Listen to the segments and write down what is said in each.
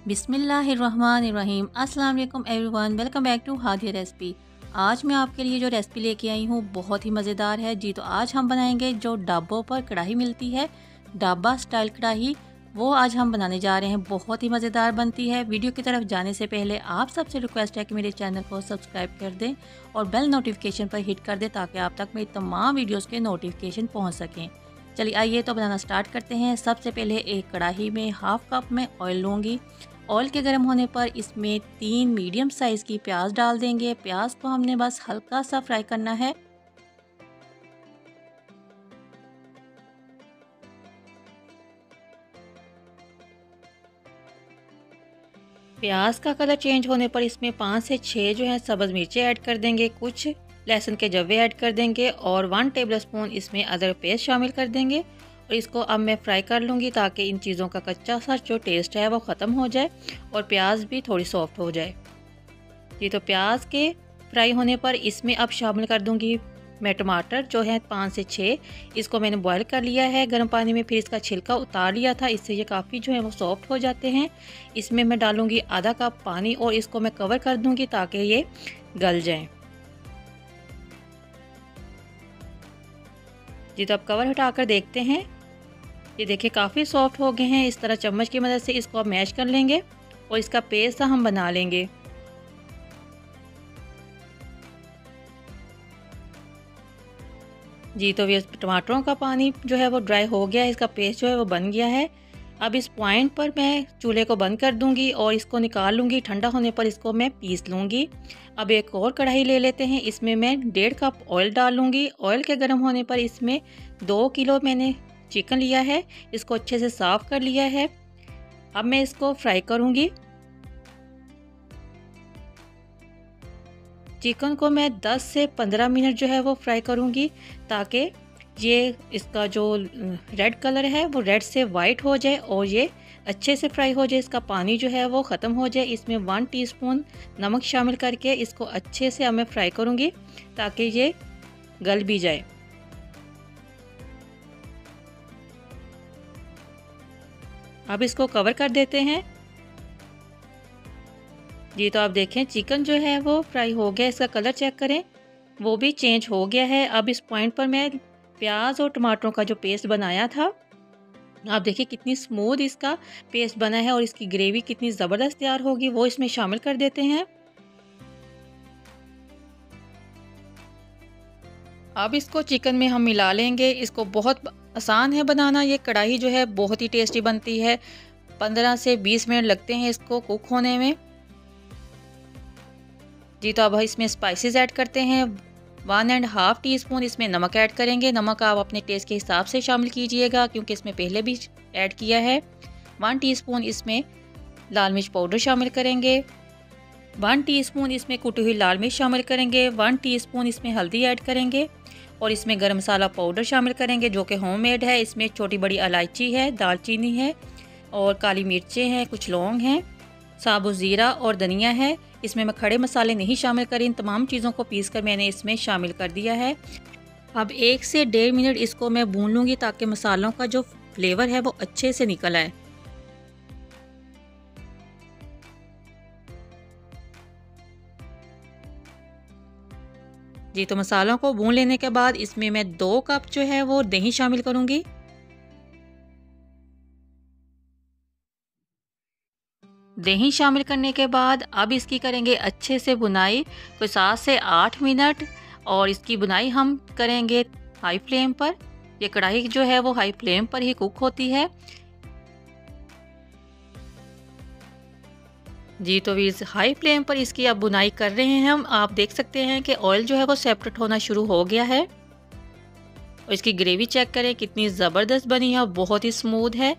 बिस्मिल्लाहिर्रहमानिर्रहीम। अस्सलाम वालेकुम everyone, welcome back to Hadiya recipe. आज मैं आपके लिए जो रेसिपी लेके आई हूँ बहुत ही मज़ेदार है जी। तो आज हम बनाएंगे जो ढाबों पर कढ़ाई मिलती है, ढाबा स्टाइल कढ़ाई, वो आज हम बनाने जा रहे हैं। बहुत ही मज़ेदार बनती है। वीडियो की तरफ जाने से पहले आप सबसे रिक्वेस्ट है कि मेरे चैनल को सब्सक्राइब कर दें और बेल नोटिफिकेशन पर हिट कर दें ताकि आप तक मेरी तमाम वीडियोज़ के नोटिफिकेशन पहुँच सकें। चलिए आइए तो बनाना स्टार्ट करते हैं। सबसे पहले एक कढ़ाई में हाफ़ कप में ऑयल लूँगी। ऑयल के गर्म होने पर इसमें 3 मीडियम साइज़ की प्याज डाल देंगे। प्याज को हमने बस हल्का सा फ्राई करना है। प्याज का कलर चेंज होने पर इसमें 5 से 6 जो है सब्ज़ मिर्चें ऐड कर देंगे, कुछ लहसुन के जवे ऐड कर देंगे और 1 टेबलस्पून इसमें अदरक पेस्ट शामिल कर देंगे। और इसको अब मैं फ्राई कर लूँगी ताकि इन चीज़ों का कच्चा सा जो टेस्ट है वो ख़त्म हो जाए और प्याज भी थोड़ी सॉफ्ट हो जाए जी। तो प्याज के फ्राई होने पर इसमें अब शामिल कर दूँगी मैं टमाटर जो है 5 से 6। इसको मैंने बॉईल कर लिया है गर्म पानी में, फिर इसका छिलका उतार लिया था, इससे ये काफ़ी जो है वो सॉफ्ट हो जाते हैं। इसमें मैं डालूँगी आधा कप पानी और इसको मैं कवर कर दूँगी ताकि ये गल जाएँ जी। तो अब कवर हटाकर देखते हैं, ये देखिए काफ़ी सॉफ्ट हो गए हैं। इस तरह चम्मच की मदद से इसको अब मैश कर लेंगे और इसका पेस्ट हम बना लेंगे जी। तो ये टमाटरों का पानी जो है वो ड्राई हो गया है, इसका पेस्ट जो है वो बन गया है। अब इस पॉइंट पर मैं चूल्हे को बंद कर दूंगी और इसको निकाल लूँगी। ठंडा होने पर इसको मैं पीस लूँगी। अब एक और कढ़ाई ले लेते हैं, इसमें मैं 1.5 कप ऑयल डाल लूँगी। ऑयल के गर्म होने पर इसमें 2 किलो मैंने चिकन लिया है, इसको अच्छे से साफ़ कर लिया है। अब मैं इसको फ्राई करूँगी। चिकन को मैं 10 से 15 मिनट जो है वो फ्राई करूँगी ताकि ये इसका जो रेड कलर है वो रेड से वाइट हो जाए और ये अच्छे से फ्राई हो जाए, इसका पानी जो है वो ख़त्म हो जाए। इसमें 1 टीस्पून नमक शामिल करके इसको अच्छे से अब मैं फ्राई करूँगी ताकि ये गल भी जाए। अब इसको कवर कर देते हैं जी। तो आप देखें चिकन जो है वो फ्राई हो गया, इसका कलर चेक करें वो भी चेंज हो गया है। अब इस पॉइंट पर मैं प्याज और टमाटरों का जो पेस्ट बनाया था, आप देखिए कितनी स्मूथ इसका पेस्ट बना है और इसकी ग्रेवी कितनी ज़बरदस्त तैयार होगी, वो इसमें शामिल कर देते हैं। अब इसको चिकन में हम मिला लेंगे। इसको बहुत आसान है बनाना, ये कढ़ाई जो है बहुत ही टेस्टी बनती है। 15 से 20 मिनट लगते हैं इसको कुक होने में जी। तो अब इसमें स्पाइसेस ऐड करते हैं। 1.5 टीस्पून इसमें नमक ऐड करेंगे। नमक आप अपने टेस्ट के हिसाब से शामिल कीजिएगा क्योंकि इसमें पहले भी ऐड किया है। 1 टीस्पून इसमें लाल मिर्च पाउडर शामिल करेंगे। 1 टीस्पून इसमें कुटी हुई लाल मिर्च शामिल करेंगे। 1 टीस्पून इसमें हल्दी ऐड करेंगे और इसमें गरम मसाला पाउडर शामिल करेंगे जो कि होममेड है। इसमें छोटी बड़ी इलायची है, दालचीनी है और काली मिर्चें हैं, कुछ लौंग हैं, साबुत ज़ीरा और धनिया है। इसमें मैं खड़े मसाले नहीं शामिल करी, इन तमाम चीज़ों को पीसकर मैंने इसमें शामिल कर दिया है। अब 1 से 1.5 मिनट इसको मैं भून लूँगी ताकि मसालों का जो फ्लेवर है वो अच्छे से निकल आए जी। तो मसालों को भून लेने के बाद इसमें मैं 2 कप जो है वो दही शामिल करूँगी। दही शामिल करने के बाद अब इसकी करेंगे अच्छे से बुनाई, कोई 7 से 8 मिनट, और इसकी बुनाई हम करेंगे हाई फ्लेम पर। ये कढ़ाई जो है वो हाई फ्लेम पर ही कुक होती है जी। तो इस हाई फ्लेम पर इसकी अब बुनाई कर रहे हैं हम। आप देख सकते हैं कि ऑयल जो है वो सेपरेट होना शुरू हो गया है और इसकी ग्रेवी चेक करें कितनी ज़बरदस्त बनी है, बहुत ही स्मूथ है।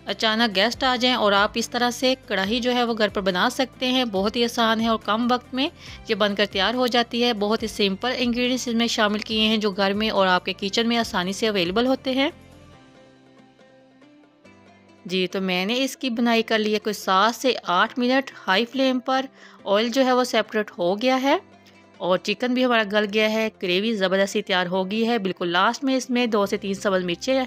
अचानक गेस्ट आ जाएं और आप इस तरह से कढ़ाई जो है वो घर पर बना सकते हैं। बहुत ही आसान है और कम वक्त में ये बनकर तैयार हो जाती है। बहुत ही सिंपल इंग्रेडिएंट्स इसमें शामिल किए हैं जो घर में और आपके किचन में आसानी से अवेलेबल होते हैं जी। तो मैंने इसकी बुनाई कर ली है कोई 7 से 8 मिनट हाई फ्लेम पर। ऑयल जो है वो सेपरेट हो गया है और चिकन भी हमारा गल गया है। ग्रेवी ज़बरदस्ती तैयार हो गई है। बिल्कुल लास्ट में इसमें 2 से 3 सब्ज़ मिर्चें